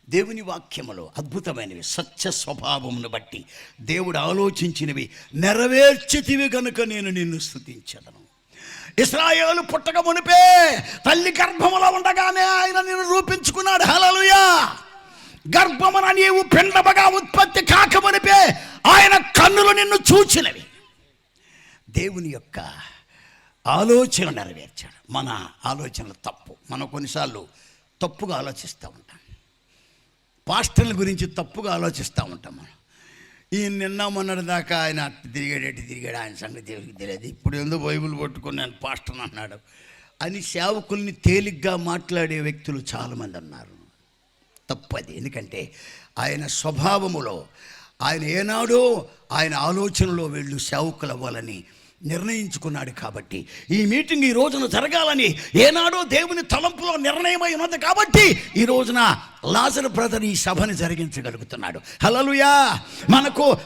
దేవుని వాక్యములో అద్భుతమైనవి. సత్య స్వభావమును బట్టి దేవుడు ఆలోచించినవి నెరవేర్చితివి గనుక నేను నిన్ను స్తుతించెదను. ఇశ్రాయేలు పుట్టక మునిపే తల్లి గర్భములో ఉండగానే ఆయన నిన్ను రూపించుకున్నాడు. హల్లెలూయా. గర్భమున నీవు పిండముగా ఉత్పత్తి కాకమునిపే ఆయన కన్నులు నిన్ను చూచినవి. దేవుని యొక్క ఆలోచన నెరవేర్చాడు. మన ఆలోచనలు తప్పు. మనం కొన్నిసార్లు తప్పుగా ఆలోచిస్తూ ఉంటాం. పాస్టర్ల గురించి తప్పుగా ఆలోచిస్తూ ఉంటాం. మనం నిన్న మొన్నటి దాకా ఆయన అటు తిరిగాడు, ఆయన సంగతి దేవుడికి తెలియదు, ఇప్పుడు ఎందుకు బైబిల్ పట్టుకుని నేను పాస్టర్ అన్నాడు అని సేవకుల్ని తేలిగ్గా మాట్లాడే వ్యక్తులు చాలామంది ఉన్నారు. తప్పది. ఎందుకంటే ఆయన స్వభావములో ఆయన ఏనాడో ఆయన ఆలోచనలో వీళ్ళు సేవకులు అవ్వాలని నిర్ణయించుకున్నాడు. కాబట్టి ఈ మీటింగ్ ఈ రోజున జరగాలని ఏనాడో దేవుని తలంపులో నిర్ణయమై ఉన్నది. కాబట్టి ఈ రోజున లాజరు బ్రదర్ ఈ సభని జరిగించగలుగుతున్నాడు. హల్లెలూయా.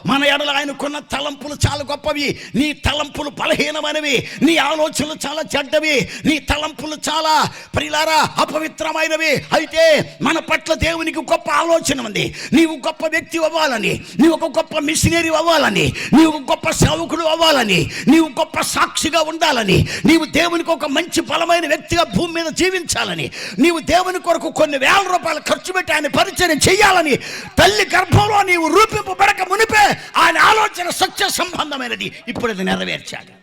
మన ఎడల ఆయనకున్న తలంపులు చాలా గొప్పవి. నీ తలంపులు బలహీనమైనవి, నీ ఆలోచనలు చాలా చెడ్డవి, నీ తలంపులు చాలా ప్రియులారా అపవిత్రమైనవి. అయితే మన పట్ల దేవునికి గొప్ప ఆలోచన ఉంది. నీవు గొప్ప వ్యక్తి అవ్వాలని, నీవు ఒక గొప్ప మిషనరీ అవ్వాలని, నీవు గొప్ప సేవకుడు అవ్వాలని, నీవు గొప్ప సాక్షిగా ఉండాలని, నీవు దేవునికి ఒక మంచి బలమైన వ్యక్తిగా భూమి మీద జీవించాలని, నీవు దేవుని కొరకు కొన్ని వేల రూపాయలు ఖర్చు పెట్టి ఆయన పరిచయం చేయాలని తల్లి గర్భంలో నీవు రూపింపబడక మునిపే ఆయన ఆలోచన సత్య సంబంధమైనది. ఇప్పుడు అది నెరవేర్చాడు.